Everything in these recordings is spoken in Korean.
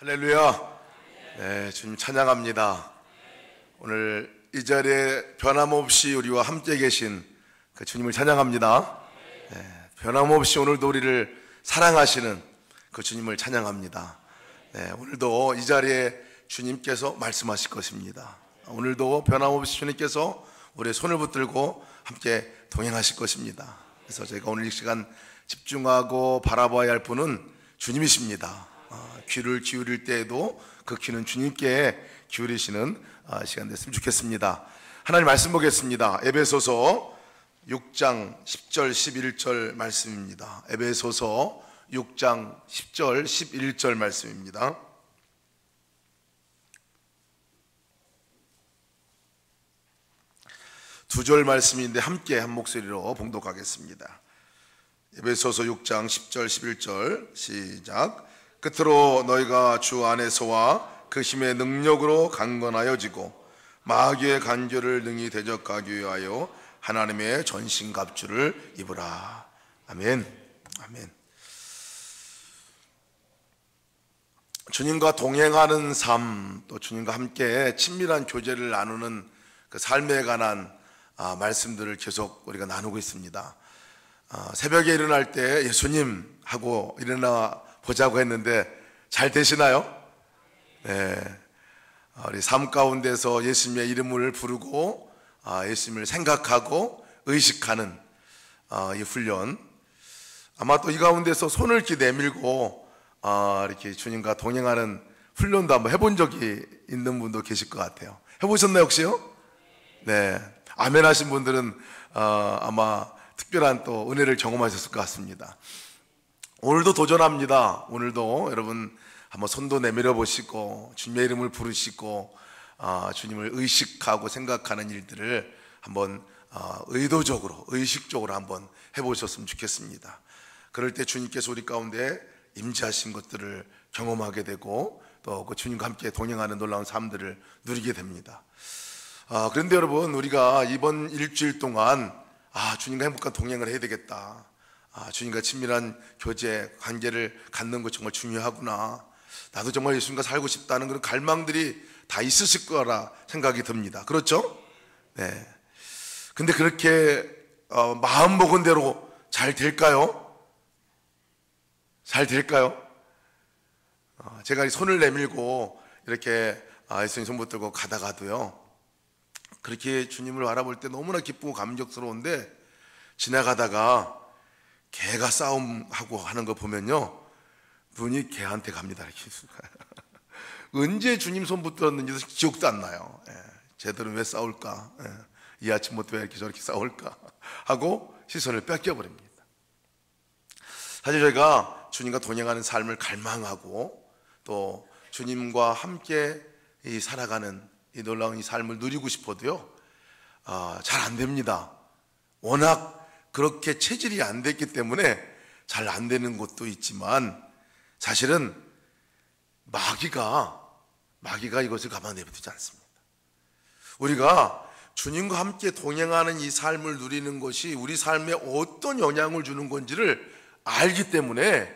할렐루야. 네, 주님 찬양합니다. 오늘 이 자리에 변함없이 우리와 함께 계신 그 주님을 찬양합니다. 네, 변함없이 오늘도 우리를 사랑하시는 그 주님을 찬양합니다. 네, 오늘도 이 자리에 주님께서 말씀하실 것입니다. 오늘도 변함없이 주님께서 우리의 손을 붙들고 함께 동행하실 것입니다. 그래서 저희가 오늘 이 시간 집중하고 바라봐야 할 분은 주님이십니다. 귀를 기울일 때에도 그 귀는 주님께 기울이시는 시간 됐으면 좋겠습니다. 하나님 말씀 보겠습니다. 에베소서 6장 10절 11절 말씀입니다. 에베소서 6장 10절 11절 말씀입니다. 두 절 말씀인데 함께 한 목소리로 봉독하겠습니다. 에베소서 6장 10절 11절 시작. 끝으로 너희가 주 안에서와 그 힘의 능력으로 강건하여지고 마귀의 간교를 능히 대적하기 위하여 하나님의 전신갑주를 입으라. 아멘. 아멘. 주님과 동행하는 삶, 또 주님과 함께 친밀한 교제를 나누는 그 삶에 관한 말씀들을 계속 우리가 나누고 있습니다. 새벽에 일어날 때 예수님 하고 일어나 보자고 했는데 잘 되시나요? 네. 우리 삶 가운데서 예수님의 이름을 부르고 예수님을 생각하고 의식하는 이 훈련, 아마 또 이 가운데서 손을 이렇게 내밀고 이렇게 주님과 동행하는 훈련도 한번 해본 적이 있는 분도 계실 것 같아요. 해보셨나요 혹시요? 네. 아멘 하신 분들은 아마 특별한 또 은혜를 경험하셨을 것 같습니다. 오늘도 도전합니다. 오늘도 여러분 한번 손도 내밀어 보시고 주님의 이름을 부르시고 주님을 의식하고 생각하는 일들을 한번 의도적으로 의식적으로 한번 해보셨으면 좋겠습니다. 그럴 때 주님께서 우리 가운데 임재하신 것들을 경험하게 되고 또 그 주님과 함께 동행하는 놀라운 삶들을 누리게 됩니다. 그런데 여러분, 우리가 이번 일주일 동안 주님과 행복한 동행을 해야 되겠다, 주님과 친밀한 교제, 관계를 갖는 것 정말 중요하구나, 나도 정말 예수님과 살고 싶다는 그런 갈망들이 다 있으실 거라 생각이 듭니다. 그렇죠? 네. 근데 그렇게 마음 먹은 대로 잘 될까요? 잘 될까요? 제가 손을 내밀고 이렇게 예수님 손 붙들고 가다가도요, 그렇게 주님을 바라볼 때 너무나 기쁘고 감격스러운데 지나가다가 개가 싸움하고 하는 거 보면요, 눈이 개한테 갑니다. 이렇게. 언제 주님 손 붙들었는지도 기억도 안 나요. 쟤들은 왜 싸울까? 이 아침부터 왜 이렇게 저렇게 싸울까? 하고 시선을 뺏겨버립니다. 사실 저희가 주님과 동행하는 삶을 갈망하고 또 주님과 함께 살아가는 이 놀라운 이 삶을 누리고 싶어도요, 잘 안 됩니다. 워낙 그렇게 체질이 안 됐기 때문에 잘 안 되는 것도 있지만, 사실은 마귀가 이것을 가만 내버리지 않습니다. 우리가 주님과 함께 동행하는 이 삶을 누리는 것이 우리 삶에 어떤 영향을 주는 건지를 알기 때문에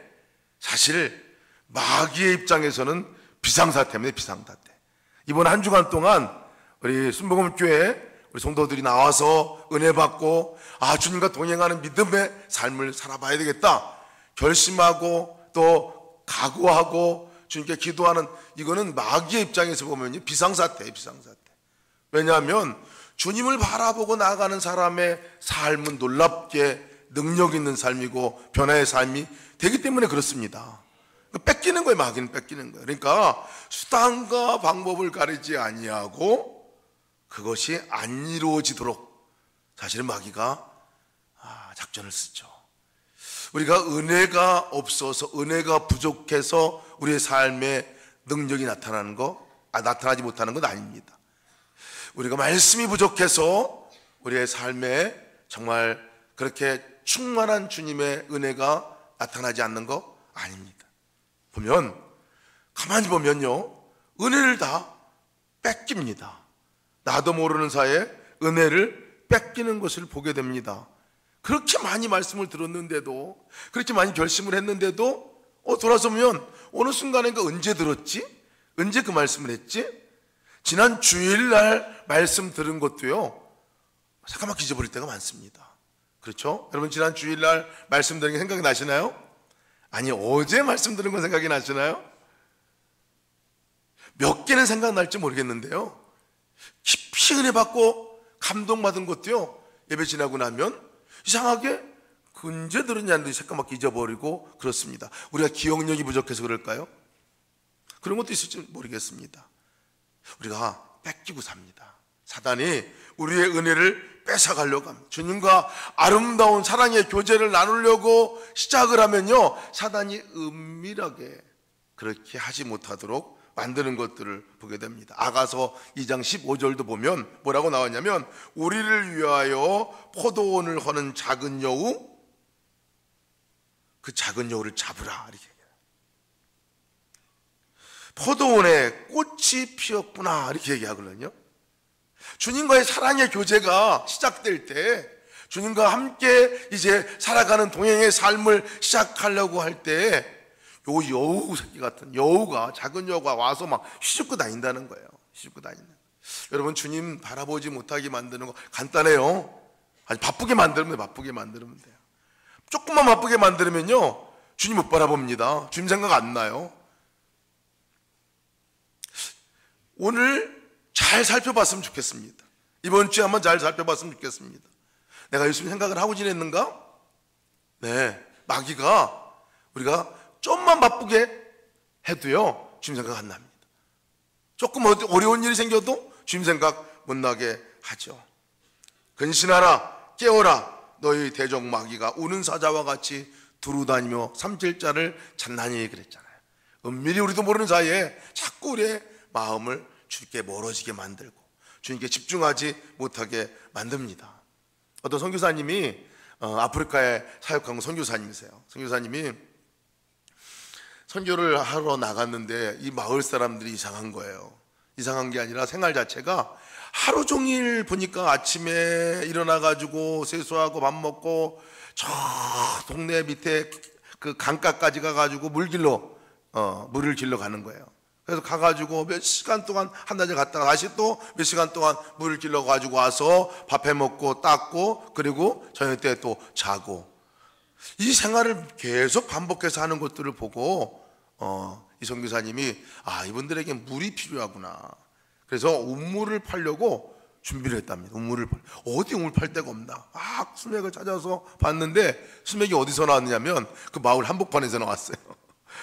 사실 마귀의 입장에서는 비상사태입니다. 비상사태. 이번 한 주간 동안 우리 순복음교회 우리 성도들이 나와서 은혜 받고 주님과 동행하는 믿음의 삶을 살아봐야 되겠다 결심하고 또 각오하고 주님께 기도하는, 이거는 마귀의 입장에서 보면 비상사태예요. 비상사태. 왜냐하면 주님을 바라보고 나아가는 사람의 삶은 놀랍게 능력 있는 삶이고 변화의 삶이 되기 때문에 그렇습니다. 뺏기는 거예요. 마귀는 뺏기는 거예요. 그러니까 수단과 방법을 가리지 아니하고 그것이 안 이루어지도록 사실은 마귀가 작전을 쓰죠. 우리가 은혜가 없어서, 은혜가 부족해서 우리의 삶에 능력이 나타나지 못하는 건 아닙니다. 우리가 말씀이 부족해서 우리의 삶에 정말 그렇게 충만한 주님의 은혜가 나타나지 않는 거 아닙니다. 가만히 보면요, 은혜를 다 뺏깁니다. 나도 모르는 사이에 은혜를 뺏기는 것을 보게 됩니다. 그렇게 많이 말씀을 들었는데도, 그렇게 많이 결심을 했는데도 돌아서면 어느 순간인가 언제 들었지? 언제 그 말씀을 했지? 지난 주일날 말씀 들은 것도요, 새까맣게 잊어버릴 때가 많습니다. 그렇죠? 여러분, 지난 주일날 말씀 들은 게 생각이 나시나요? 아니, 어제 말씀 들은 건 생각이 나시나요? 몇 개는 생각날지 모르겠는데요, 깊이 은혜 받고 감동받은 것도요, 예배 지나고 나면 이상하게 언제 들었냐는데 새까맣게 잊어버리고 그렇습니다. 우리가 기억력이 부족해서 그럴까요? 그런 것도 있을지 모르겠습니다. 우리가 뺏기고 삽니다. 사단이 우리의 은혜를 뺏어가려고 합니다. 주님과 아름다운 사랑의 교제를 나누려고 시작을 하면요, 사단이 은밀하게 그렇게 하지 못하도록 만드는 것들을 보게 됩니다. 아가서 2장 15절도 보면 뭐라고 나왔냐면, 우리를 위하여 포도원을 허는 작은 여우, 그 작은 여우를 잡으라, 이렇게 얘기해요. 포도원에 꽃이 피었구나, 이렇게 얘기하거든요. 주님과의 사랑의 교제가 시작될 때, 주님과 함께 이제 살아가는 동행의 삶을 시작하려고 할 때, 요 여우 새끼 같은 여우가, 작은 여우가 와서 막 휘젓고 다닌다는 거예요. 휘젓고 다니는. 여러분, 주님 바라보지 못하게 만드는 거 간단해요. 아니, 바쁘게 만들면 돼요. 조금만 바쁘게 만들면요, 주님 못 바라봅니다. 주님 생각 안 나요. 오늘 잘 살펴봤으면 좋겠습니다. 이번 주에 한번 잘 살펴봤으면 좋겠습니다. 내가 예수님 생각을 하고 지냈는가? 네, 마귀가 우리가 좀만 바쁘게 해도요, 주님 생각 안 납니다. 조금 어려운 일이 생겨도 주님 생각 못 나게 하죠. 근신하라, 깨어라, 너희 대적 마귀가 우는 사자와 같이 두루다니며 삼킬자를 찾나니, 그랬잖아요. 은밀히 우리도 모르는 사이에 자꾸 우리의 마음을 주님께 멀어지게 만들고 주님께 집중하지 못하게 만듭니다. 어떤 선교사님이 아프리카에 사역한 선교사님이세요. 선교사님이 선교를 하러 나갔는데 이 마을 사람들이 이상한 거예요. 이상한 게 아니라 생활 자체가 하루 종일 보니까 아침에 일어나가지고 세수하고 밥 먹고 저 동네 밑에 그 강가까지 가가지고 물을 길러 가는 거예요. 그래서 가가지고 몇 시간 동안 한낮에 갔다가 다시 또 몇 시간 동안 물을 길러 가지고 와서 밥 해 먹고 닦고, 그리고 저녁 때 또 자고, 이 생활을 계속 반복해서 하는 것들을 보고 이 선교사님이 이분들에게 물이 필요하구나. 그래서 우물을 팔려고 준비를 했답니다. 어디 우물 팔 데가 없나. 막 수맥을 찾아서 봤는데 수맥이 어디서 나왔냐면 그 마을 한복판에서 나왔어요.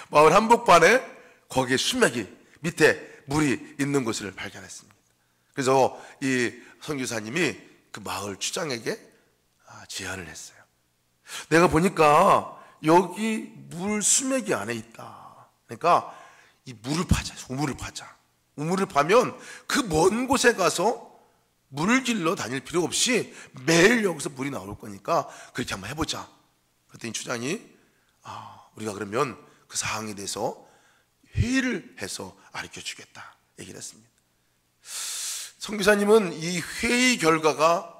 마을 한복판에 거기에 수맥이 밑에 물이 있는 것을 발견했습니다. 그래서 이 선교사님이 그 마을 추장에게 제안을 했어요. 내가 보니까 여기 물 수맥이 안에 있다. 그러니까 이 물을 파자. 우물을 파자. 우물을 파면 그 먼 곳에 가서 물을 길러 다닐 필요 없이 매일 여기서 물이 나올 거니까 그렇게 한번 해보자. 그랬더니 추장이 우리가 그러면 그 사항에 대해서 회의를 해서 가르쳐 주겠다 얘기를 했습니다. 선교사님은 이 회의 결과가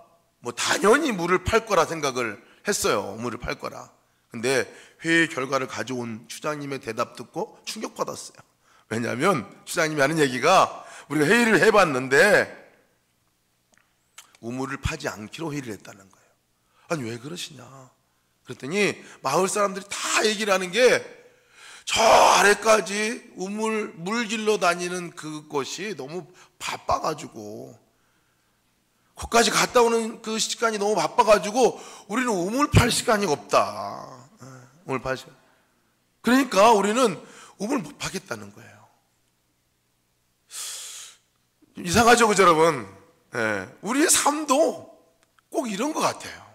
당연히 물을 팔 거라 생각을 했어요. 물을 팔 거라. 근데 회의 결과를 가져온 추장님의 대답 듣고 충격받았어요. 왜냐하면 추장님이 하는 얘기가, 우리가 회의를 해봤는데 우물을 파지 않기로 회의를 했다는 거예요. 아니, 왜 그러시냐 그랬더니 마을 사람들이 다 얘기를 하는 게, 저 아래까지 물 길러 다니는 그것이 너무 바빠가지고, 거기까지 갔다 오는 그 시간이 너무 바빠가지고 우리는 우물 팔 시간이 없다. 우물 팔 시간. 그러니까 우리는 우물 못 파겠다는 거예요. 이상하죠, 그죠, 여러분? 우리의 삶도 꼭 이런 것 같아요.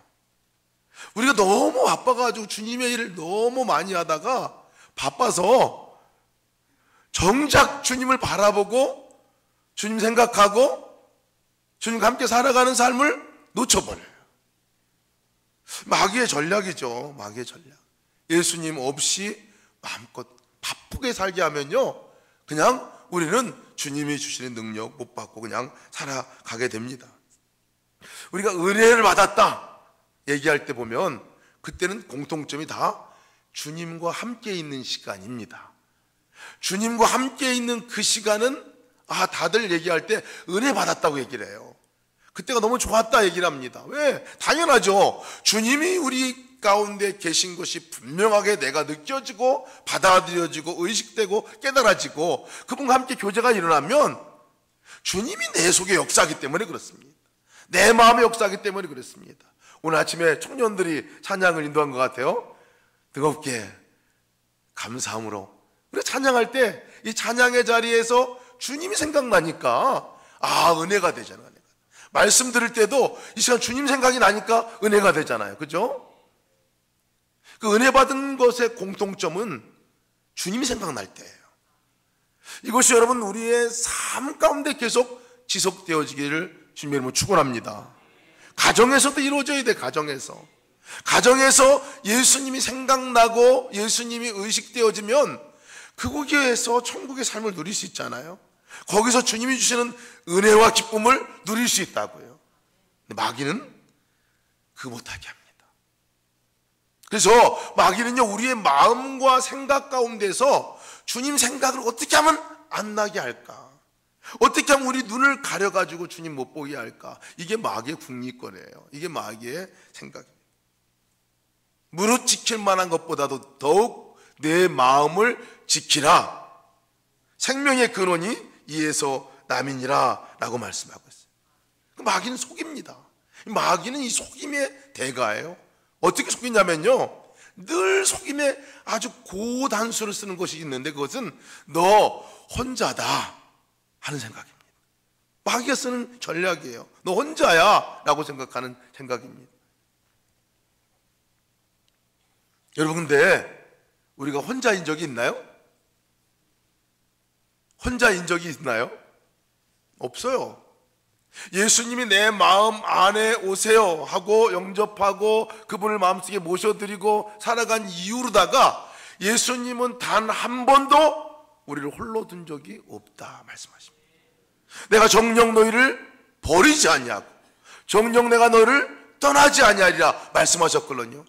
우리가 너무 바빠가지고 주님의 일을 너무 많이 하다가 바빠서 정작 주님을 바라보고 주님 생각하고 주님과 함께 살아가는 삶을 놓쳐버려요. 마귀의 전략이죠. 마귀의 전략. 예수님 없이 마음껏 바쁘게 살게 하면요, 그냥 우리는 주님이 주시는 능력 못 받고 그냥 살아가게 됩니다. 우리가 은혜를 받았다 얘기할 때 보면 그때는 공통점이 다 주님과 함께 있는 시간입니다. 주님과 함께 있는 그 시간은 다들 얘기할 때 은혜 받았다고 얘기를 해요. 그때가 너무 좋았다 얘기를 합니다. 왜? 당연하죠. 주님이 우리 가운데 계신 것이 분명하게 내가 느껴지고 받아들여지고 의식되고 깨달아지고 그분과 함께 교제가 일어나면 주님이 내 속에 역사하기 때문에 그렇습니다. 내 마음의 역사하기 때문에 그렇습니다. 오늘 아침에 청년들이 찬양을 인도한 것 같아요. 뜨겁게 감사함으로 우리 찬양할 때 이 찬양의 자리에서 주님이 생각나니까 은혜가 되잖아요. 말씀 들을 때도 이 시간 주님 생각이 나니까 은혜가 되잖아요. 그죠? 그 은혜 받은 것의 공통점은 주님이 생각날 때예요. 이것이 여러분 우리의 삶 가운데 계속 지속되어지기를 주님의 이름으로 축원합니다. 가정에서도 이루어져야 돼. 가정에서 예수님이 생각나고 예수님이 의식되어지면 그곳에서 천국의 삶을 누릴 수 있잖아요. 거기서 주님이 주시는 은혜와 기쁨을 누릴 수 있다고요. 근데 마귀는 그거 못하게 합니다. 그래서 마귀는요, 우리의 마음과 생각 가운데서 주님 생각을 어떻게 하면 안 나게 할까? 어떻게 하면 우리 눈을 가려가지고 주님 못 보게 할까? 이게 마귀의 궁리거래요. 이게 마귀의 생각입니다. 무릇 지킬 만한 것보다도 더욱 내 마음을 지키라. 생명의 근원이 이에서 남이니라 라고 말씀하고 있어요. 마귀는 속입니다. 마귀는 이 속임의 대가예요. 어떻게 속이냐면요, 늘 속임에 아주 고단수를 쓰는 것이 있는데 그것은 너 혼자다 하는 생각입니다. 마귀가 쓰는 전략이에요. 너 혼자야 라고 생각하는 생각입니다. 여러분, 근데 우리가 혼자인 적이 있나요? 혼자인 적이 있나요? 없어요. 예수님이 내 마음 안에 오세요 하고 영접하고 그분을 마음속에 모셔드리고 살아간 이후로다가 예수님은 단 한 번도 우리를 홀로 둔 적이 없다 말씀하십니다. 내가 정녕 너희를 버리지 아니하고 정녕 내가 너를 떠나지 아니하리라 말씀하셨거든요.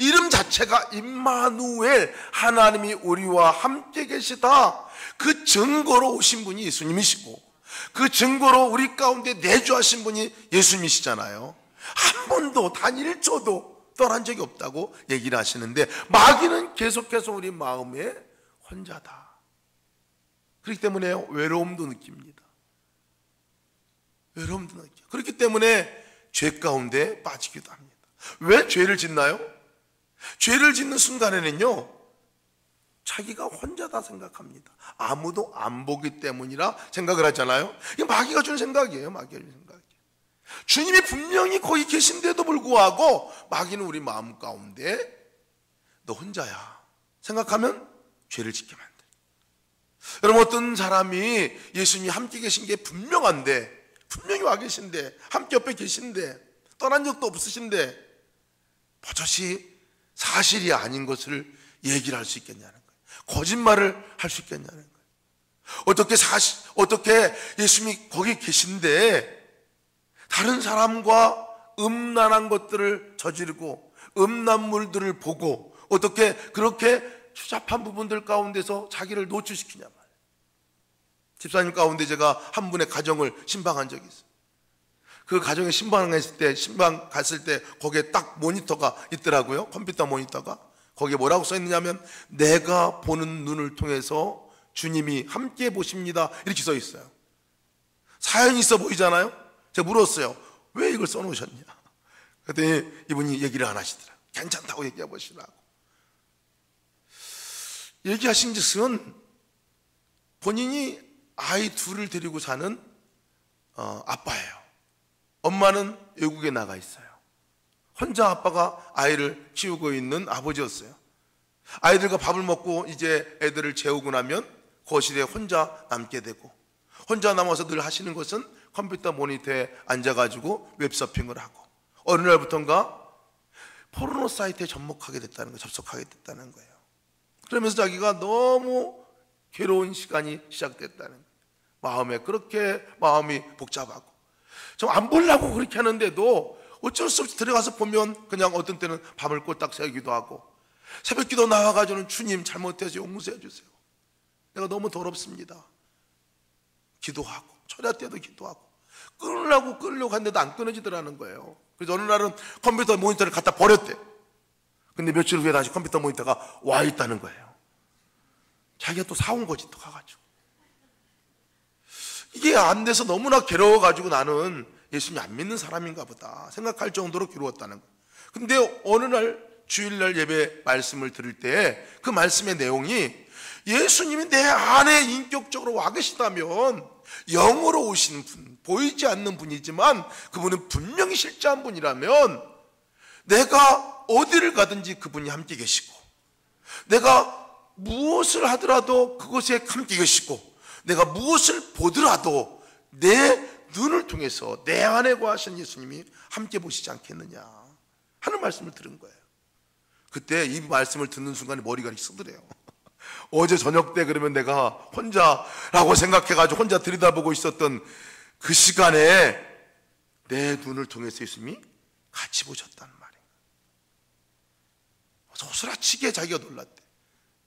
이름 자체가 임마누엘, 하나님이 우리와 함께 계시다. 그 증거로 오신 분이 예수님이시고 그 증거로 우리 가운데 내주하신 분이 예수님이시잖아요. 한 번도 단 1초도 떠난 적이 없다고 얘기를 하시는데 마귀는 계속해서 우리 마음에 혼자다. 그렇기 때문에 외로움도 느낍니다. 외로움도 느껴요. 그렇기 때문에 죄 가운데 빠지기도 합니다. 왜 죄를 짓나요? 죄를 짓는 순간에는요, 자기가 혼자다 생각합니다. 아무도 안 보기 때문이라 생각을 하잖아요. 이게 마귀가 준 생각이에요. 마귀가 준 생각이에요. 주님이 분명히 거기 계신데도 불구하고 마귀는 우리 마음 가운데 너 혼자야 생각하면 죄를 짓게 만들어요. 여러분, 어떤 사람이 예수님이 함께 계신 게 분명한데, 분명히 와 계신데, 함께 옆에 계신데, 떠난 적도 없으신데 버젓이 사실이 아닌 것을 얘기를 할 수 있겠냐는 거예요. 거짓말을 할 수 있겠냐는 거예요. 어떻게 예수님이 거기 계신데 다른 사람과 음란한 것들을 저지르고 음란물들을 보고 어떻게 그렇게 추잡한 부분들 가운데서 자기를 노출시키냐 말이에요. 집사님 가운데 제가 한 분의 가정을 신방한 적이 있어요. 그 가정에 신방 갔을 때 거기에 딱 모니터가 있더라고요. 컴퓨터 모니터가. 거기에 뭐라고 써 있느냐면 내가 보는 눈을 통해서 주님이 함께 보십니다 이렇게 써 있어요. 사연이 있어 보이잖아요. 제가 물었어요. 왜 이걸 써놓으셨냐? 그랬더니 이분이 얘기를 안 하시더라고요. 괜찮다고 얘기해 보시라고. 얘기하신 즉슨 본인이 아이 둘을 데리고 사는 아빠예요. 엄마는 외국에 나가 있어요. 혼자 아빠가 아이를 키우고 있는 아버지였어요. 아이들과 밥을 먹고 이제 애들을 재우고 나면 거실에 혼자 남게 되고, 혼자 남아서 늘 하시는 것은 컴퓨터 모니터에 앉아가지고 웹서핑을 하고, 어느 날부터인가 포르노 사이트에 접속하게 됐다는 거예요. 그러면서 자기가 너무 괴로운 시간이 시작됐다는 거예요. 마음이 복잡하고 좀 안 보려고 그렇게 하는데도 어쩔 수 없이 들어가서 보면 그냥 어떤 때는 밤을 꼴딱 새기도 하고, 새벽기도 나와가지고는 주님 잘못해서 용서해 주세요. 내가 너무 더럽습니다. 기도하고 철야 때도 기도하고 끊으려고 했는데도 안 끊어지더라는 거예요. 그래서 어느 날은 컴퓨터 모니터를 갖다 버렸대. 근데 며칠 후에 다시 컴퓨터 모니터가 와 있다는 거예요. 자기가 또 사온 거지, 또 가가지고. 이게 안 돼서 너무나 괴로워가지고 나는 예수님 안 믿는 사람인가 보다 생각할 정도로 괴로웠다는 거예요. 근데 어느 날 주일날 예배 말씀을 들을 때 그 말씀의 내용이 예수님이 내 안에 인격적으로 와 계시다면, 영으로 오시는 분, 보이지 않는 분이지만 그분은 분명히 실제한 분이라면 내가 어디를 가든지 그분이 함께 계시고, 내가 무엇을 하더라도 그것에 함께 계시고, 내가 무엇을 보더라도 내 눈을 통해서 내 안에 거하시는 예수님이 함께 보시지 않겠느냐 하는 말씀을 들은 거예요. 그때 이 말씀을 듣는 순간에 머리가 쓰더래요. 어제 저녁 때 그러면 내가 혼자라고 생각해가지고 혼자 들여다보고 있었던 그 시간에 내 눈을 통해서 예수님이 같이 보셨단 말이에요. 소스라치게 자기가 놀랐대.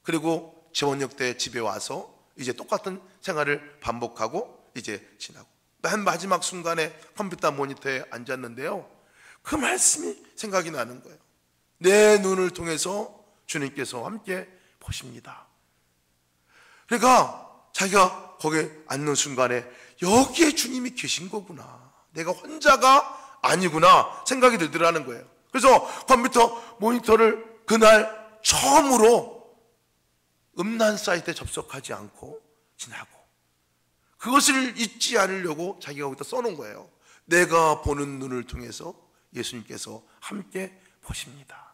그리고 저녁 때 집에 와서 이제 똑같은 생활을 반복하고 이제 지나고, 맨 마지막 순간에 컴퓨터 모니터에 앉았는데요, 그 말씀이 생각이 나는 거예요. 내 눈을 통해서 주님께서 함께 보십니다. 그러니까 자기가 거기에 앉는 순간에 여기에 주님이 계신 거구나, 내가 혼자가 아니구나 생각이 들더라는 거예요. 그래서 컴퓨터 모니터를 그날 처음으로 음란 사이트에 접속하지 않고 지나고, 그것을 잊지 않으려고 자기가 거기다 써놓은 거예요. 내가 보는 눈을 통해서 예수님께서 함께 보십니다.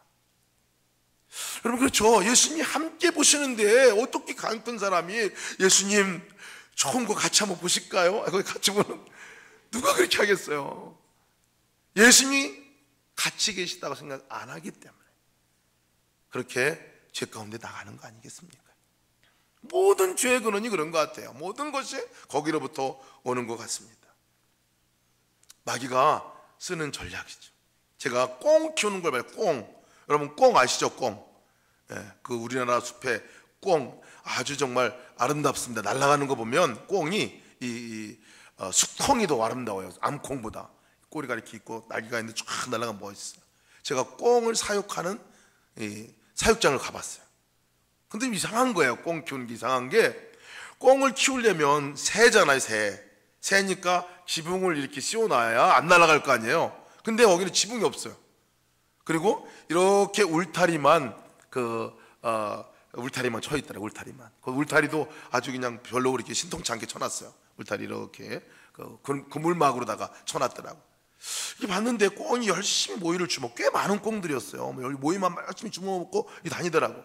여러분, 그렇죠. 예수님이 함께 보시는데 어떻게 강큰 사람이 예수님 좋은 거 같이 한번 보실까요? 거기 같이 보는, 누가 그렇게 하겠어요? 예수님이 같이 계시다고 생각 안 하기 때문에 그렇게 죄 가운데 나가는 거 아니겠습니까? 모든 죄의 근원이 그런 것 같아요. 모든 것이 거기로부터 오는 것 같습니다. 마귀가 쓰는 전략이죠. 제가 꽁 키우는 걸 봐요. 꽁. 여러분 꽁 아시죠? 꽁. 예, 그 우리나라 숲에 꽁 아주 정말 아름답습니다. 날아가는 거 보면 꽁이 수콩이 더 아름다워요. 암콩보다. 꼬리가 이렇게 있고 날개가 있는데 쫙 날아가면 멋있어요. 제가 꽁을 사육하는 사육장을 가봤어요. 근데 이상한 거예요. 꽁 키우는 게 이상한 게, 꽁을 키우려면 새잖아요. 새니까 지붕을 이렇게 씌워놔야 안 날아갈 거 아니에요. 근데 거기는 지붕이 없어요. 그리고 이렇게 울타리만 울타리만 쳐 있더라. 울타리만. 그 울타리도 아주 그냥 별로 그렇게 신통치 않게 쳐놨어요. 울타리 이렇게 그물막으로다가 쳐놨더라고. 이렇게 봤는데 꽁이 열심히 모이를 주먹, 꽤 많은 꽁들이었어요. 여기 모이만 열심히 주먹 먹고 다니더라고.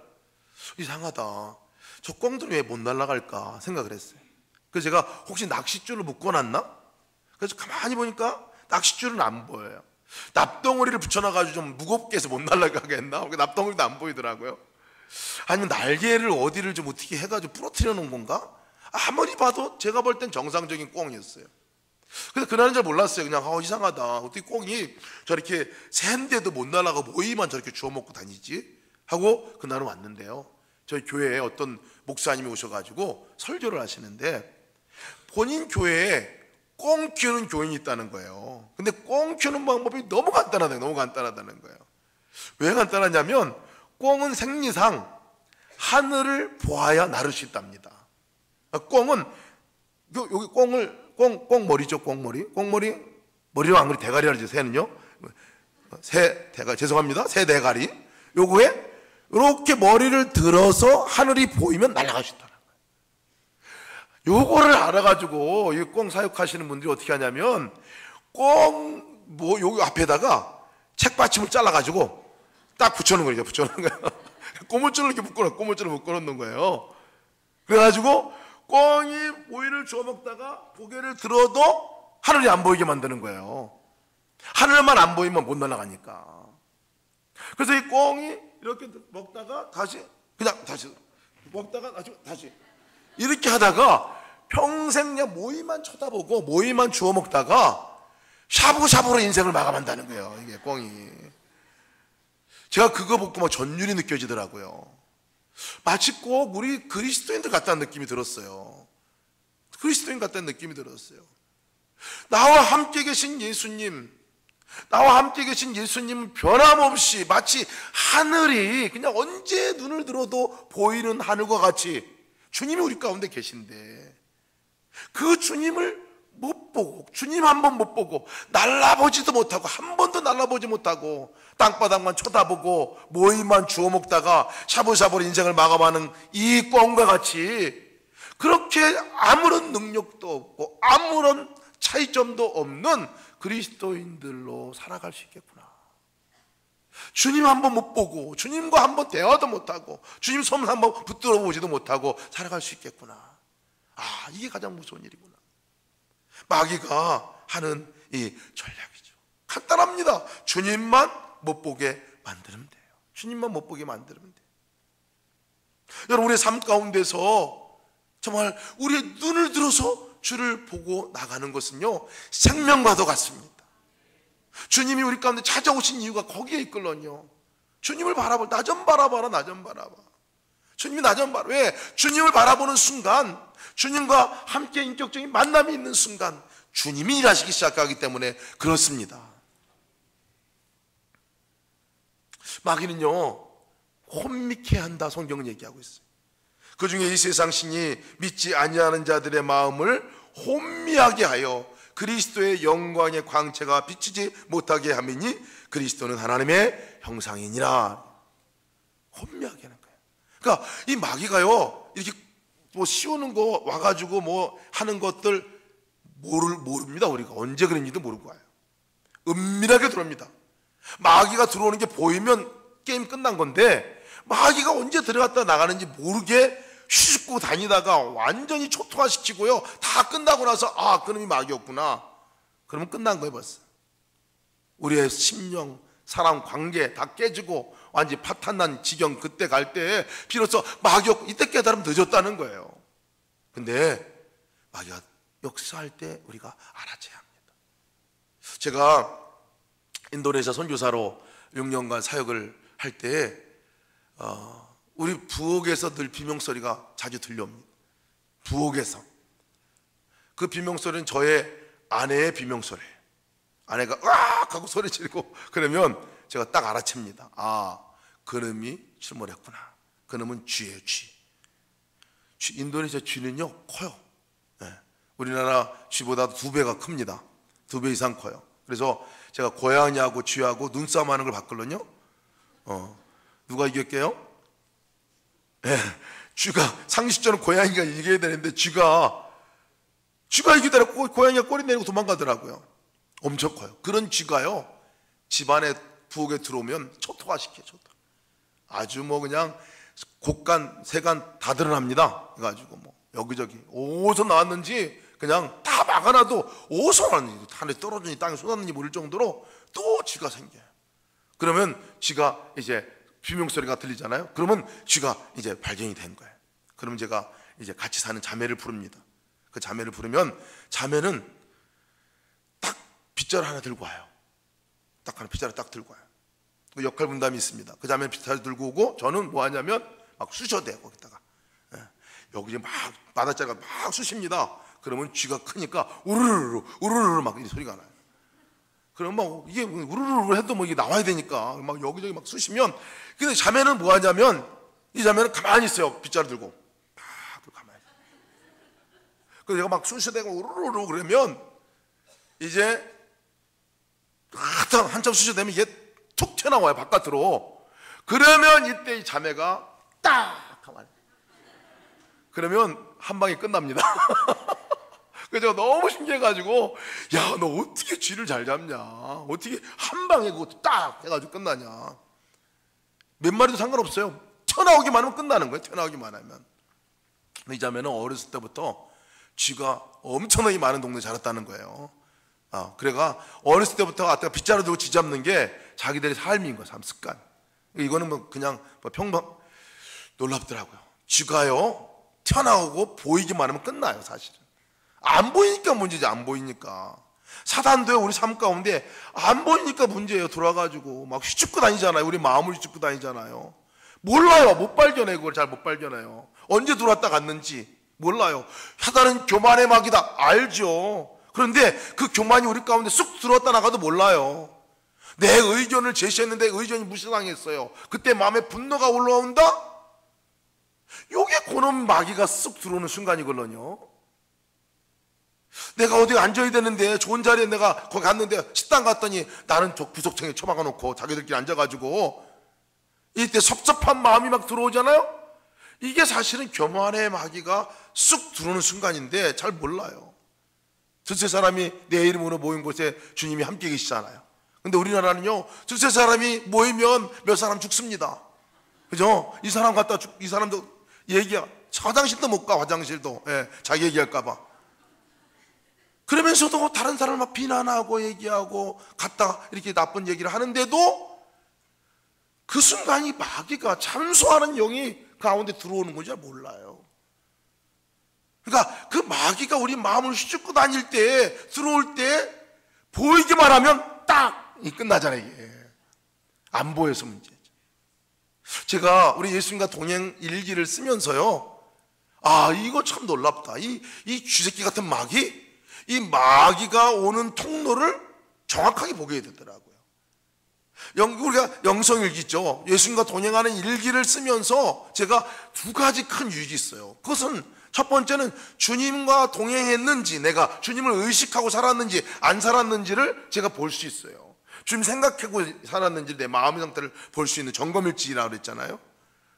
이상하다. 저 꽁들은 왜 못 날아갈까 생각을 했어요. 그래서 제가 혹시 낚싯줄을 묶어놨나? 그래서 가만히 보니까 낚싯줄은 안 보여요. 납덩어리를 붙여놔가지고 좀 무겁게 해서 못 날아가게 했나? 납덩어리도 안 보이더라고요. 아니면 날개를 어디를 좀 어떻게 해가지고 부러뜨려 놓은 건가? 아무리 봐도 제가 볼 땐 정상적인 꽁이었어요. 그래서 그날은 잘 몰랐어요. 그냥 이상하다. 어떻게 꽁이 저렇게 새인데도 못 날아가 모이만 저렇게 주워 먹고 다니지? 하고 그날은 왔는데요, 저희 교회에 어떤 목사님이 오셔가지고 설교를 하시는데 본인 교회에 꽁 키우는 교인이 있다는 거예요. 근데 꽁 키우는 방법이 너무 간단하다는 거예요. 왜 간단하냐면 꽁은 생리상 하늘을 보아야 나를 수 있답니다. 꽁은 여기 꽁 머리죠. 머리로 안 그리 대가리라 하죠. 새는요. 새 대가리, 죄송합니다. 새 대가리. 요거에 이렇게 머리를 들어서 하늘이 보이면 날아갈 수 있다는 거예요. 요거를 알아가지고 이 꽁 사육하시는 분들이 어떻게 하냐면 여기 앞에다가 책받침을 잘라가지고 딱 붙여놓은 거예요. 고무줄을 이렇게 묶어놓는 거예요. 그래가지고 꽁이 모이를 주워 먹다가 고개를 들어도 하늘이 안 보이게 만드는 거예요. 하늘만 안 보이면 못 날아가니까. 그래서 이 꽁이 이렇게 먹다가 다시 먹다가 다시 이렇게 하다가 평생 그냥 모이만 쳐다보고 모이만 주워 먹다가 샤브샤브로 인생을 마감한다는 거예요. 이게 꽁이. 제가 그거 보고 막 전율이 느껴지더라고요. 마치 꼭 우리 그리스도인들 같다는 느낌이 들었어요. 그리스도인 같다는 느낌이 들었어요. 나와 함께 계신 예수님, 나와 함께 계신 예수님은 변함없이 마치 하늘이 그냥 언제 눈을 들어도 보이는 하늘과 같이 주님이 우리 가운데 계신데, 그 주님을 못 보고, 주님 한 번 못 보고, 날라보지도 못하고, 한 번도 날라보지 못하고, 땅바닥만 쳐다보고 모이만 주워 먹다가 샤브샤브로 인생을 마감하는 이 꿩과 같이 그렇게 아무런 능력도 없고 아무런 차이점도 없는 그리스도인들로 살아갈 수 있겠구나. 주님 한 번 못 보고, 주님과 한 번 대화도 못하고, 주님 손을 한 번 붙들어 보지도 못하고 살아갈 수 있겠구나. 아, 이게 가장 무서운 일이구나. 마귀가 하는 이 전략이죠. 간단합니다. 주님만 못 보게 만들면 돼요. 주님만 못 보게 만들면 돼요. 여러분, 우리의 삶 가운데서 정말 우리의 눈을 들어서 주를 보고 나가는 것은요, 생명과도 같습니다. 주님이 우리 가운데 찾아오신 이유가 거기에 있거든요. 주님을 바라볼, 나 좀 바라봐라, 나 좀 바라봐. 주님이 나 좀 바라. 왜? 주님을 바라보는 순간, 주님과 함께 인격적인 만남이 있는 순간 주님이 일하시기 시작하기 때문에 그렇습니다. 마귀는요, 혼미케 한다, 성경은 얘기하고 있어요. 그 중에 이 세상 신이 믿지 아니하는 자들의 마음을 혼미하게 하여 그리스도의 영광의 광채가 비치지 못하게 함이니 그리스도는 하나님의 형상이니라. 혼미하게 하는 거예요. 그러니까 이 마귀가요, 이렇게 뭐 씌우는 거 와가지고 뭐 하는 것들 모릅니다. 우리가 언제 그랬는지도 모르고 와요. 은밀하게 들어옵니다. 마귀가 들어오는 게 보이면 게임 끝난 건데, 마귀가 언제 들어갔다 나가는지 모르게 휘젓고 다니다가 완전히 초토화시키고요, 다 끝나고 나서 아, 그놈이 마귀였구나. 그러면 끝난 거예요. 벌써 우리의 심령, 사람, 관계 다 깨지고 완전히 파탄난 지경, 그때 갈 때 비로소 마귀였고, 이때 깨달으면 늦었다는 거예요. 근데 마귀가 역사할 때 우리가 알아채야 합니다. 제가 인도네시아 선교사로 6년간 사역을 할 때 우리 부엌에서 늘 비명소리가 자주 들려옵니다. 부엌에서. 그 비명소리는 저의 아내의 비명소리예요. 아내가 으악 하고 소리 지르고 그러면 제가 딱 알아챕니다. 아, 그놈이 출몰했구나. 그놈은 쥐예요, 쥐. 인도네시아 쥐는요, 커요. 네. 우리나라 쥐보다 2배가 큽니다. 2배 이상 커요. 그래서 제가 고양이하고 쥐하고 눈싸움 하는 걸 봤거든요. 누가 이겼게요? 네. 쥐가, 상식적으로 고양이가 이겨야 되는데 쥐가 이기더라. 고양이가 꼬리 내리고 도망가더라고요. 엄청 커요. 그런 쥐가요, 집안에 부엌에 들어오면 초토화시켜요. 아주 뭐 그냥 곡간, 세간 다 드러납니다. 그래가지고 뭐 여기저기 어디서 나왔는지 그냥 다 막아놔도 어디서 나왔는지, 하늘에 떨어지니 땅에 쏟았는지 모를 정도로 또 쥐가 생겨요. 그러면 쥐가 이제 비명소리가 들리잖아요. 그러면 쥐가 이제 발견이 된 거예요. 그러면 제가 이제 같이 사는 자매를 부릅니다. 그 자매를 부르면 자매는 딱 빗자루 하나 들고 와요. 딱 하나 빗자루 딱 들고 와요. 그 역할 분담이 있습니다. 그 자매는 빗자루 들고 오고, 저는 뭐 하냐면 막 쑤셔대요. 거기다가 여기 막 바닷자리가 막 쑤십니다. 그러면 쥐가 크니까 우르르르 막 이 소리가 나요. 그러면 막 이게 우르르르 해도 뭐 이게 나와야 되니까 막 여기저기 막 쑤시면, 근데 자매는 뭐 하냐면, 이 자매는 가만히 있어요. 빗자루 들고 막 가만히 있어요. 그래서 얘가 막 쑤셔대고 우르르르 그러면 이제 한참 쑤셔대면 이게 툭 튀어나와요, 바깥으로. 그러면 이때 이 자매가 딱 가만히, 그러면 한 방에 끝납니다. 그래서 제가 너무 신기해가지고, 야, 너 어떻게 쥐를 잘 잡냐, 어떻게 한 방에 그것도 딱 해가지고 끝나냐. 몇 마리도 상관없어요. 튀어나오기만 하면 끝나는 거예요. 튀어나오기만 하면. 이 자매는 어렸을 때부터 쥐가 엄청나게 많은 동네에 자랐다는 거예요. 그래가 어렸을 때부터 아까 빗자루 들고 쥐 잡는 게 자기들의 삶인 거예요. 삶 습관. 이거는 뭐 그냥 뭐 평범, 놀랍더라고요. 쥐가요, 튀어나오고 보이기만 하면 끝나요. 사실은 안 보이니까 문제지. 안 보이니까. 사단도요, 우리 삶 가운데 안 보이니까 문제예요. 들어와가지고 막 휘젓고 다니잖아요. 우리 마음을 휘젓고 다니잖아요. 몰라요. 못 발견해. 그걸 잘 못 발견해요. 언제 들어왔다 갔는지 몰라요. 사단은 교만의 마귀다 알죠. 그런데 그 교만이 우리 가운데 쑥 들어왔다 나가도 몰라요. 내 의견을 제시했는데 의견이 무시당했어요. 그때 마음에 분노가 올라온다? 요게 그놈 마귀가 쑥 들어오는 순간이거든요. 내가 어디 앉아야 되는데 좋은 자리에 내가 거기 갔는데 식당 갔더니 나는 저 구석탱이에 처박아 놓고 자기들끼리 앉아가지고 이때 섭섭한 마음이 막 들어오잖아요. 이게 사실은 교만의 마귀가 쑥 들어오는 순간인데 잘 몰라요. 두세 사람이 내 이름으로 모인 곳에 주님이 함께 계시잖아요. 근데 우리나라는요, 두세 사람이 모이면 몇 사람 죽습니다. 그죠? 이 사람 갔다 이 사람도 얘기야. 화장실도 못 가. 화장실도. 예, 자기 얘기할까봐. 그러면서도 다른 사람을 막 비난하고 얘기하고 갔다 이렇게 나쁜 얘기를 하는데도 그 순간이 마귀가 참소하는 영이 가운데 들어오는 건지 몰라요. 그러니까 그 마귀가 우리 마음을 휘젓고 다닐 때, 들어올 때 보이기만 하면 딱 끝나잖아요. 이게 안 보여서 문제죠. 제가 우리 예수님과 동행 일기를 쓰면서요, 이거 참 놀랍다. 이 쥐새끼 같은 마귀, 이 마귀가 오는 통로를 정확하게 보게 되더라고요. 우리가 영성일기 있죠. 예수님과 동행하는 일기를 쓰면서 제가 두 가지 큰 유익이 있어요. 그것은 첫 번째는 주님과 동행했는지, 내가 주님을 의식하고 살았는지 안 살았는지를 제가 볼 수 있어요. 주님 생각하고 살았는지 내 마음의 상태를 볼 수 있는 점검일지라고 그랬잖아요.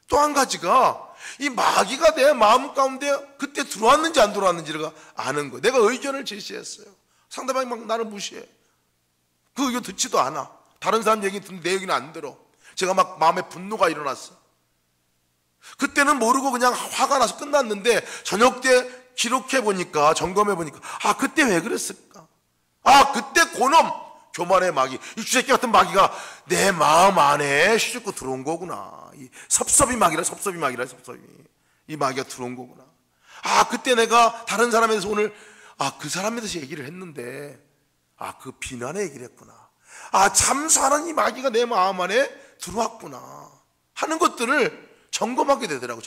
또 한 가지가 이 마귀가 내 마음 가운데 그때 들어왔는지 안 들어왔는지를 아는 거예요. 내가 의견을 제시했어요. 상대방이 막 나를 무시해. 그 의견 듣지도 않아. 다른 사람 얘기 듣는데 내 얘기는 안 들어. 제가 막 마음에 분노가 일어났어. 그때는 모르고 그냥 화가 나서 끝났는데 저녁 때 기록해 보니까, 점검해 보니까 그때 왜 그랬을까? 그때 그놈 교만의 마귀, 이 쥐새끼 같은 마귀가 내 마음 안에 휘젓고 들어온 거구나. 이 섭섭이 마귀라. 이 마귀가 들어온 거구나. 그때 내가 다른 사람에 대해서 오늘 그 사람에 대해서 얘기를 했는데 그 비난의 얘기를 했구나. 참사하는 이 마귀가 내 마음 안에 들어왔구나 하는 것들을 점검하게 되더라고.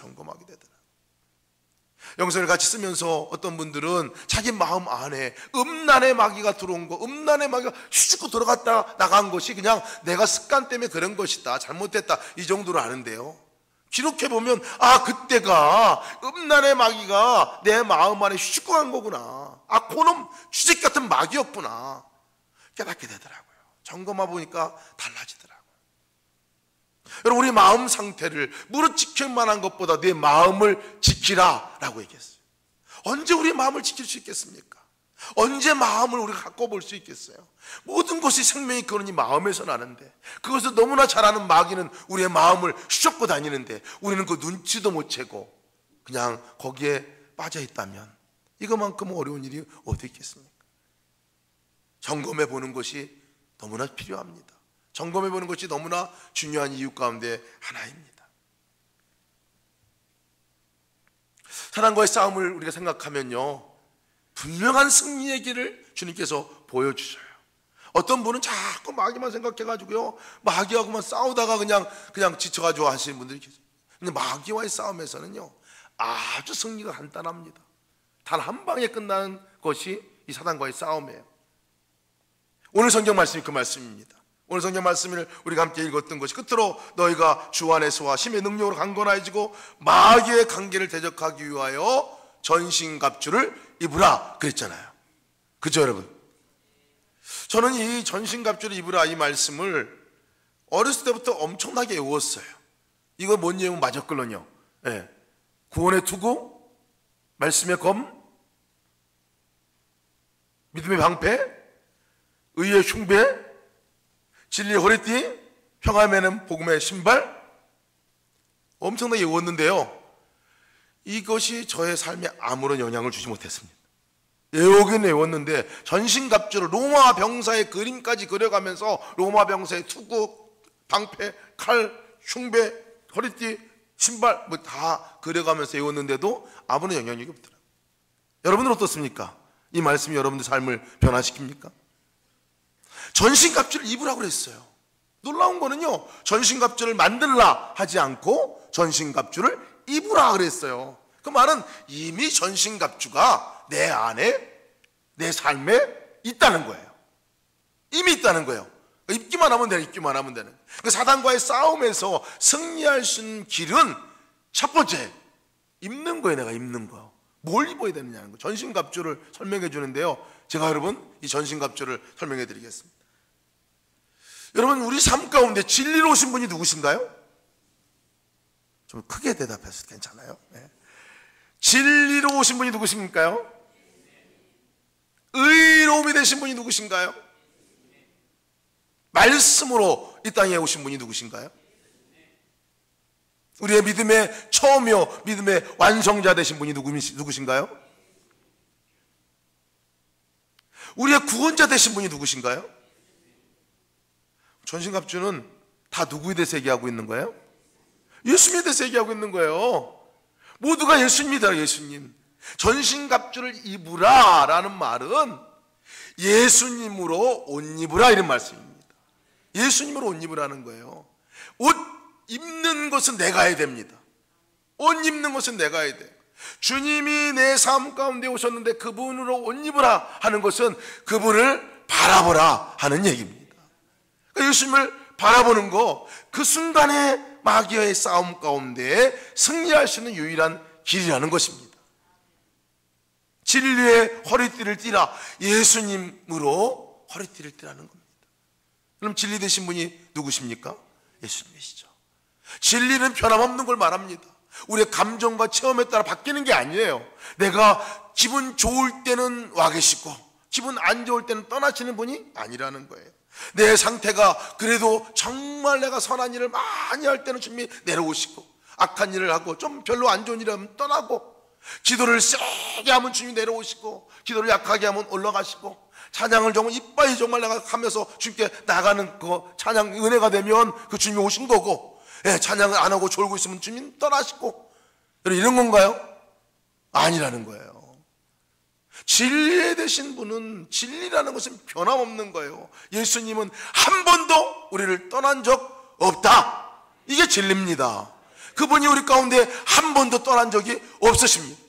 영성을 같이 쓰면서 어떤 분들은 자기 마음 안에 음란의 마귀가 들어온 거, 음란의 마귀가 휘죽고 들어갔다 나간 것이 그냥 내가 습관 때문에 그런 것이다, 잘못됐다, 이 정도로 아는데요, 기록해보면 그때가 음란의 마귀가 내 마음 안에 휘죽고 간 거구나, 그놈 쥐새끼 같은 마귀였구나 깨닫게 되더라고요. 점검해 보니까 달라지더라고요. 여러분, 우리 마음 상태를 무릇 지킬 만한 것보다 내 마음을 지키라 라고 얘기했어요. 언제 우리 마음을 지킬 수 있겠습니까? 언제 마음을 우리가 갖고 볼 수 있겠어요? 모든 것이 생명이 그러니 마음에서 나는데, 그것을 너무나 잘 아는 마귀는 우리의 마음을 휘젓고 다니는데 우리는 그 눈치도 못 채고 그냥 거기에 빠져 있다면 이것만큼 어려운 일이 어디 있겠습니까? 점검해 보는 것이 너무나 필요합니다. 점검해 보는 것이 너무나 중요한 이유 가운데 하나입니다. 사단과의 싸움을 우리가 생각하면요, 분명한 승리의 길을 주님께서 보여주셔요. 어떤 분은 자꾸 마귀만 생각해가지고요, 마귀하고만 싸우다가 그냥 지쳐가지고 하시는 분들이 계세요. 근데 마귀와의 싸움에서는요, 아주 승리가 간단합니다. 단 한 방에 끝나는 것이 이 사단과의 싸움이에요. 오늘 성경 말씀이 그 말씀입니다. 오늘 성경 말씀을 우리가 함께 읽었던 것이 끝으로 너희가 주 안에서와 힘의 능력으로 강건해지고 마귀의 관계를 대적하기 위하여 전신갑주를 입으라 그랬잖아요. 그죠, 여러분? 저는 이 전신갑주를 입으라 이 말씀을 어렸을 때부터 엄청나게 외웠어요. 이거 뭔 내용 맞았걸요? 구원의 투구, 말씀의 검, 믿음의 방패, 의의 흉배, 진리의 허리띠, 평화의 매는 복음의 신발, 엄청나게 외웠는데요, 이것이 저의 삶에 아무런 영향을 주지 못했습니다. 외우긴 외웠는데 전신갑주를 로마 병사의 그림까지 그려가면서 로마 병사의 투구, 방패, 칼, 흉배, 허리띠, 신발 다 그려가면서 외웠는데도 아무런 영향력이 없더라고요. 여러분은 어떻습니까? 이 말씀이 여러분들 삶을 변화시킵니까? 전신갑주를 입으라고 그랬어요. 놀라운 거는요, 전신갑주를 만들라 하지 않고 전신갑주를 입으라 그랬어요. 그 말은 이미 전신갑주가 내 안에, 내 삶에 있다는 거예요. 이미 있다는 거예요. 입기만 하면 되는, 입기만 하면 되는. 그 사단과의 싸움에서 승리할 수 있는 길은 첫 번째, 입는 거예요. 내가 입는 거. 뭘 입어야 되느냐는 거. 전신갑주를 설명해 주는데요, 제가 여러분 이 전신갑주를 설명해 드리겠습니다. 여러분, 우리 삶 가운데 진리로 오신 분이 누구신가요? 좀 크게 대답해서 괜찮아요. 네. 진리로 오신 분이 누구신가요? 의로움이 되신 분이 누구신가요? 말씀으로 이 땅에 오신 분이 누구신가요? 우리의 믿음의 처음이요 믿음의 완성자 되신 분이 누구신가요? 우리의 구원자 되신 분이 누구신가요? 전신갑주는 다 누구에 대해서 얘기하고 있는 거예요? 예수님에 대해서 얘기하고 있는 거예요. 모두가 예수님이다. 예수님. 전신갑주를 입으라 라는 말은 예수님으로 옷 입으라 이런 말씀입니다. 예수님으로 옷 입으라는 거예요. 옷 입는 것은 내가 해야 됩니다. 옷 입는 것은 내가 해야 돼요. 주님이 내 삶 가운데 오셨는데 그분으로 옷 입으라 하는 것은 그분을 바라보라 하는 얘기입니다. 그러니까 예수님을 바라보는 거, 그 순간에 마귀와의 싸움 가운데 승리할 수 있는 유일한 길이라는 것입니다. 진리의 허리띠를 띠라, 예수님으로 허리띠를 띠라는 겁니다. 그럼 진리 되신 분이 누구십니까? 예수님이시죠. 진리는 변함없는 걸 말합니다. 우리의 감정과 체험에 따라 바뀌는 게 아니에요. 내가 기분 좋을 때는 와 계시고 기분 안 좋을 때는 떠나시는 분이 아니라는 거예요. 내 상태가 그래도 정말 내가 선한 일을 많이 할 때는 주님이 내려오시고, 악한 일을 하고 좀 별로 안 좋은 일을 하면 떠나고, 기도를 세게 하면 주님이 내려오시고, 기도를 약하게 하면 올라가시고, 찬양을 정말 이빠이 정말 내가 하면서 주님께 나가는 그 찬양 은혜가 되면 그 주님이 오신 거고, 찬양을 안 하고 졸고 있으면 주님 떠나시고, 이런 건가요? 아니라는 거예요. 진리에 되신 분은, 진리라는 것은 변함없는 거예요. 예수님은 한 번도 우리를 떠난 적 없다. 이게 진리입니다. 그분이 우리 가운데 한 번도 떠난 적이 없으십니다.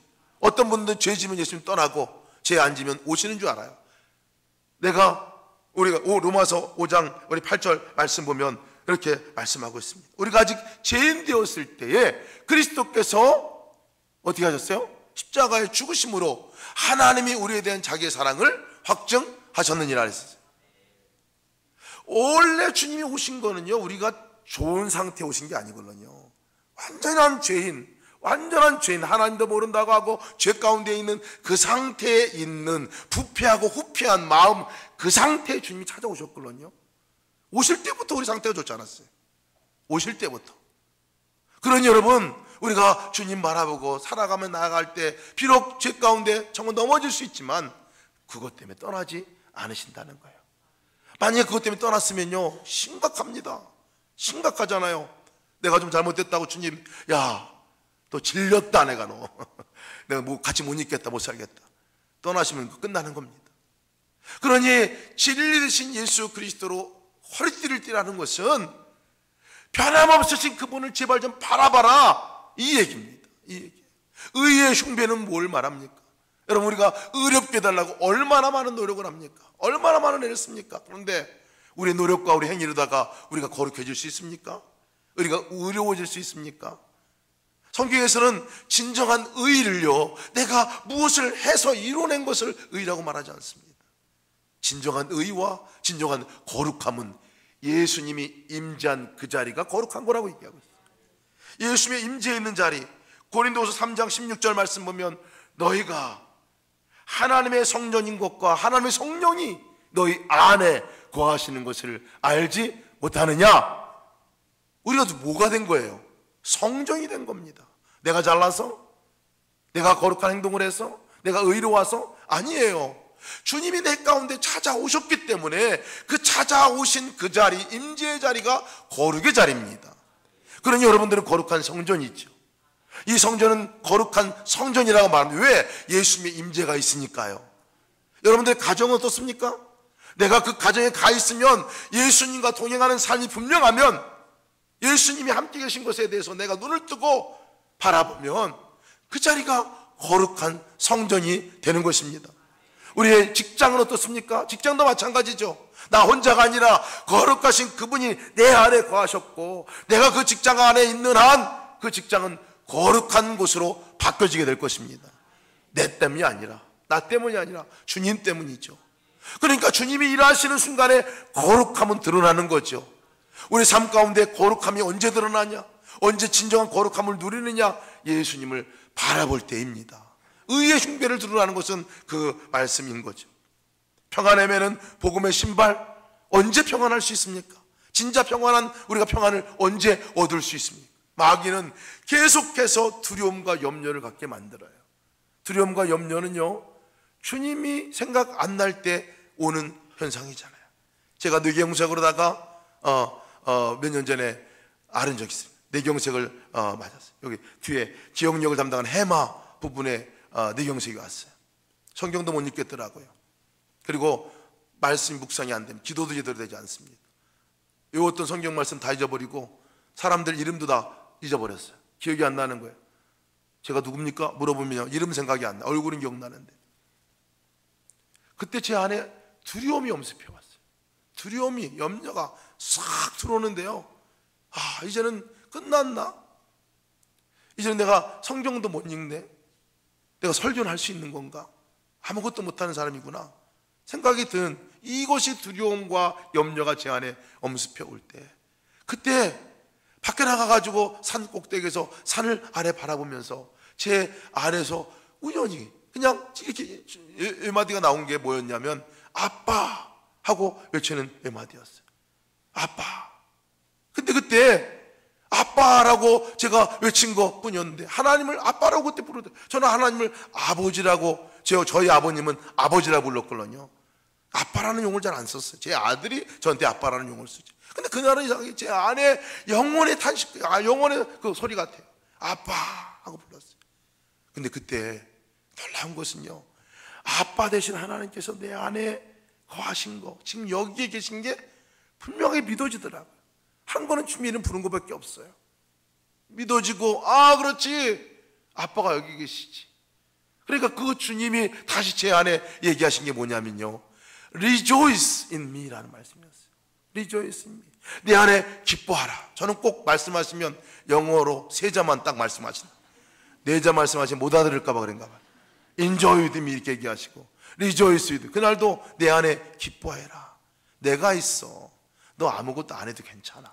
어떤 분들은 죄 지면 예수님 떠나고 죄 안 지면 오시는 줄 알아요. 우리가 로마서 5장 우리 8절 말씀 보면 이렇게 말씀하고 있습니다. 우리가 아직 죄인 되었을 때에 그리스도께서 어떻게 하셨어요? 십자가의 죽으심으로 하나님이 우리에 대한 자기의 사랑을 확증하셨느니라 했어요. 원래 주님이 오신 거는요, 우리가 좋은 상태에 오신 게 아니거든요. 완전한 죄인, 하나님도 모른다고 하고 죄 가운데 있는 그 상태에 있는 부패하고 후패한 마음, 그 상태에 주님이 찾아오셨거든요. 오실 때부터 우리 상태가 좋지 않았어요. 오실 때부터. 그러니 여러분, 우리가 주님 바라보고 살아가며 나아갈 때 비록 죄 가운데 정말 넘어질 수 있지만 그것 때문에 떠나지 않으신다는 거예요. 만약에 그것 때문에 떠났으면요, 심각합니다. 심각하잖아요. 내가 좀 잘못됐다고 주님, 야, 너 질렸다 내가 너. 내가 뭐 같이 못 있겠다, 못 살겠다. 떠나시면 끝나는 겁니다. 그러니 진리 되신 예수 그리스도로 허리띠를 띠라는 것은 변함없으신 그분을 제발 좀 바라봐라, 이 얘기입니다. 이 얘기. 의의 흉배는 뭘 말합니까? 여러분, 우리가 의롭게 해달라고 얼마나 많은 노력을 합니까? 얼마나 많은 애를 씁니까? 그런데 우리의 노력과 우리 행위로다가 우리가 거룩해질 수 있습니까? 우리가 의로워질 수 있습니까? 성경에서는 진정한 의의를요, 내가 무엇을 해서 이뤄낸 것을 의라고 말하지 않습니다. 진정한 의와 진정한 거룩함은 예수님이 임재한 그 자리가 거룩한 거라고 얘기하고 있어요. 예수님의 임재해 있는 자리, 고린도서 3장 16절 말씀 보면 너희가 하나님의 성전인 것과 하나님의 성령이 너희 안에 거하시는 것을 알지 못하느냐? 우리가 뭐가 된 거예요? 성전이 된 겁니다. 내가 잘나서? 내가 거룩한 행동을 해서? 내가 의로워서? 아니에요. 주님이 내 가운데 찾아오셨기 때문에 그 찾아오신 그 자리, 임재의 자리가 거룩의 자리입니다. 그러니 여러분들은 거룩한 성전이죠. 이 성전은 거룩한 성전이라고 말합니다. 왜? 예수님의 임재가 있으니까요. 여러분들의 가정은 어떻습니까? 내가 그 가정에 가 있으면 예수님과 동행하는 삶이 분명하면, 예수님이 함께 계신 것에 대해서 내가 눈을 뜨고 바라보면 그 자리가 거룩한 성전이 되는 것입니다. 우리의 직장은 어떻습니까? 직장도 마찬가지죠. 나 혼자가 아니라 거룩하신 그분이 내 안에 거하셨고, 내가 그 직장 안에 있는 한 그 직장은 거룩한 곳으로 바뀌어지게 될 것입니다. 내 때문이 아니라, 나 때문이 아니라 주님 때문이죠. 그러니까 주님이 일하시는 순간에 거룩함은 드러나는 거죠. 우리 삶 가운데 거룩함이 언제 드러나냐? 언제 진정한 거룩함을 누리느냐? 예수님을 바라볼 때입니다. 의의 흉배를 드러나는 것은 그 말씀인 거죠. 평안의 매는 복음의 신발. 언제 평안할 수 있습니까? 진짜 평안한 우리가 평안을 언제 얻을 수 있습니까? 마귀는 계속해서 두려움과 염려를 갖게 만들어요. 두려움과 염려는요, 주님이 생각 안 날 때 오는 현상이잖아요. 제가 뇌경색으로다가 몇 년 전에 앓은 적이 있어요. 뇌경색을 맞았어요. 여기 뒤에 기억력을 담당하는 해마 부분에 뇌경색이 왔어요. 성경도 못 읽겠더라고요. 그리고 말씀이 묵상이 안 되면 기도도 제대로 되지 않습니다. 외웠던 성경 말씀 다 잊어버리고 사람들 이름도 다 잊어버렸어요. 기억이 안 나는 거예요. 제가 누굽니까? 물어보면 이름 생각이 안 나. 얼굴은 기억나는데. 그때 제 안에 두려움이 엄습해 왔어요. 두려움이, 염려가 싹 들어오는데요, 이제는 끝났나? 이제는 내가 성경도 못 읽네? 내가 설교를 할 수 있는 건가? 아무것도 못하는 사람이구나 생각이 든 이것이 두려움과 염려가 제 안에 엄습해 올 때, 그때 밖에 나가가지고 산 꼭대기에서 산을 아래 바라보면서 제 안에서 우연히 그냥 이렇게 외마디가 나온 게 뭐였냐면 아빠 하고 외치는 외마디였어요. 아빠. 근데 그때 아빠라고 제가 외친 것 뿐이었는데 하나님을 아빠라고 그때 부르더라고요. 저는 하나님을 아버지라고, 저희 아버님은 아버지라고 불렀거든요. 아빠라는 용어를 잘 안 썼어요. 제 아들이 저한테 아빠라는 용어를 쓰죠. 근데 그날은 이상하게 제 안에 영혼의 탄식, 영혼의 그 소리 같아요. 아빠 하고 불렀어요. 근데 그때 놀라운 것은요, 아빠 대신 하나님께서 내 안에 거하신 거, 지금 여기에 계신 게 분명히 믿어지더라고요. 한 거는 주님 이름 부른 것밖에 없어요. 믿어지고, 그렇지, 아빠가 여기 계시지. 그러니까 그 주님이 다시 제 안에 얘기하신 게 뭐냐면요, Rejoice in me 라는 말씀이었어요. Rejoice in me. 내 안에 기뻐하라. 저는 꼭 말씀하시면 영어로 세 자만 딱 말씀하신다. 네 자 말씀하시면 못 알아들을까 봐 그런가 봐요. Enjoy with me 이렇게 얘기하시고, Rejoice with me. 그날도 내 안에 기뻐해라. 내가 있어. 너 아무것도 안 해도 괜찮아.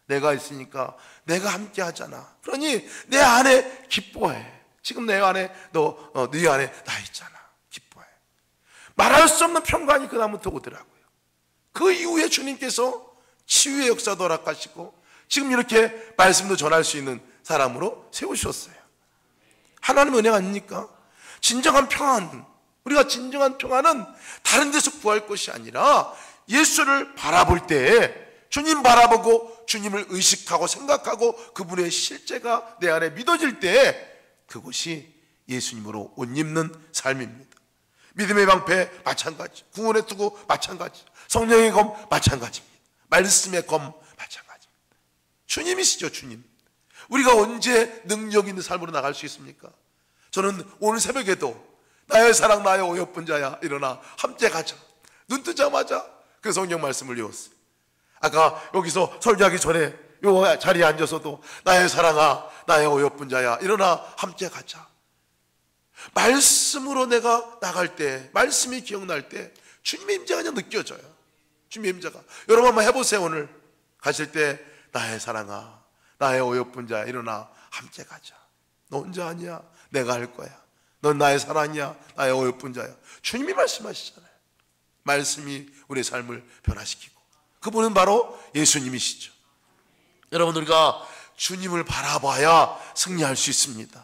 내가 있으니까 내가 함께 하잖아. 그러니 내 안에 기뻐해. 지금 내 안에 네 안에 나 있잖아. 기뻐해. 말할 수 없는 평강이 그다음부터 오더라고요. 그 이후에 주님께서 치유의 역사도 허락하시고 지금 이렇게 말씀도 전할 수 있는 사람으로 세우셨어요. 하나님의 은혜가 아닙니까? 진정한 평안, 우리가 진정한 평안은 다른 데서 구할 것이 아니라 예수를 바라볼 때, 주님 바라보고 주님을 의식하고 생각하고 그분의 실제가 내 안에 믿어질 때, 그것이 예수님으로 옷 입는 삶입니다. 믿음의 방패 마찬가지, 구원의 투구 마찬가지, 성령의 검 마찬가지입니다. 말씀의 검 마찬가지입니다. 주님이시죠, 주님. 우리가 언제 능력 있는 삶으로 나갈 수 있습니까? 저는 오늘 새벽에도 나의 사랑 나의 어여쁜 자야 일어나 함께 가자, 눈 뜨자마자 그 성경 말씀을 외웠어요. 아까 여기서 설교하기 전에 요 자리에 앉아서도 나의 사랑아 나의 어여쁜 자야 일어나 함께 가자. 말씀으로 내가 나갈 때, 말씀이 기억날 때 주님의 임재가 그냥 느껴져요. 주님의 임재가. 여러분 한번 해보세요. 오늘 가실 때 나의 사랑아 나의 어여쁜 자야 일어나 함께 가자. 너 혼자 아니야. 내가 할 거야. 넌 나의 사랑이야. 나의 어여쁜 자야. 주님이 말씀하시잖아요. 말씀이 우리의 삶을 변화시키고, 그분은 바로 예수님이시죠. 여러분, 우리가 주님을 바라봐야 승리할 수 있습니다.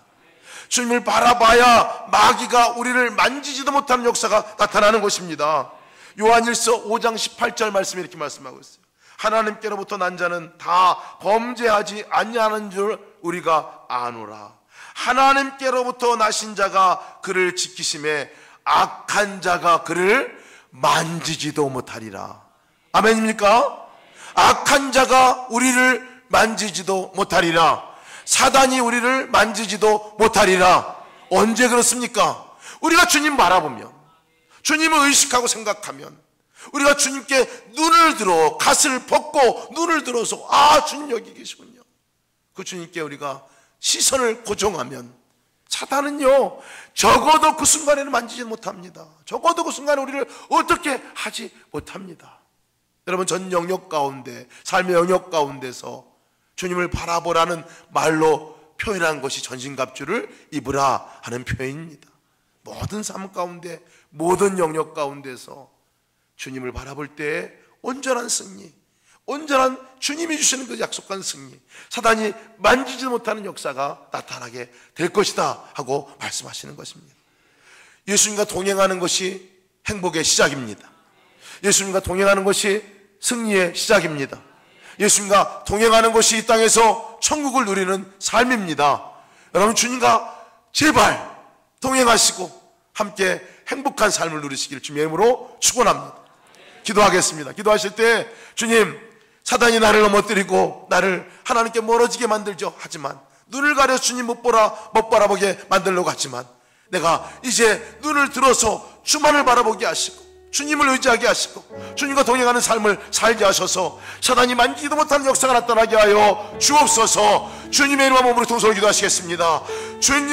주님을 바라봐야 마귀가 우리를 만지지도 못하는 역사가 나타나는 것입니다. 요한일서 5장 18절 말씀이 이렇게 말씀하고 있어요. 하나님께로부터 난 자는 다 범죄하지 아니하는 줄 우리가 아노라. 하나님께로부터 나신 자가 그를 지키심에 악한 자가 그를 만지지도 못하리라. 아멘입니까? 악한 자가 우리를 만지지도 못하리라. 사단이 우리를 만지지도 못하리라. 언제 그렇습니까? 우리가 주님 바라보면, 주님을 의식하고 생각하면, 우리가 주님께 눈을 들어 갓을 벗고 눈을 들어서 주님 여기 계시군요. 그 주님께 우리가 시선을 고정하면 사단은요 적어도 그 순간에는 만지지 못합니다. 적어도 그 순간에 우리를 어떻게 하지 못합니다. 여러분, 전 영역 가운데, 삶의 영역 가운데서 주님을 바라보라는 말로 표현한 것이 전신갑주를 입으라 하는 표현입니다. 모든 삶 가운데, 모든 영역 가운데서 주님을 바라볼 때에 온전한 승리, 온전한 주님이 주시는 그 약속한 승리, 사단이 만지지 못하는 역사가 나타나게 될 것이다 하고 말씀하시는 것입니다. 예수님과 동행하는 것이 행복의 시작입니다. 예수님과 동행하는 것이 승리의 시작입니다. 예수님과 동행하는 것이 이 땅에서 천국을 누리는 삶입니다. 여러분, 주님과 제발 동행하시고 함께 행복한 삶을 누리시기를 주님의 이름으로 축원합니다. 기도하겠습니다. 기도하실 때, 주님, 사단이 나를 넘어뜨리고 나를 하나님께 멀어지게 만들죠. 하지만 눈을 가려서 주님 못 바라보게 만들려고 하지만 내가 이제 눈을 들어서 주만을 바라보게 하시고 주님을 의지하게 하시고 주님과 동행하는 삶을 살게 하셔서 사단이 만지지도 못하는 역사가 나타나게 하여 주옵소서. 주님의 이름으로 몸으로 통성을 기도하시겠습니다. 주님,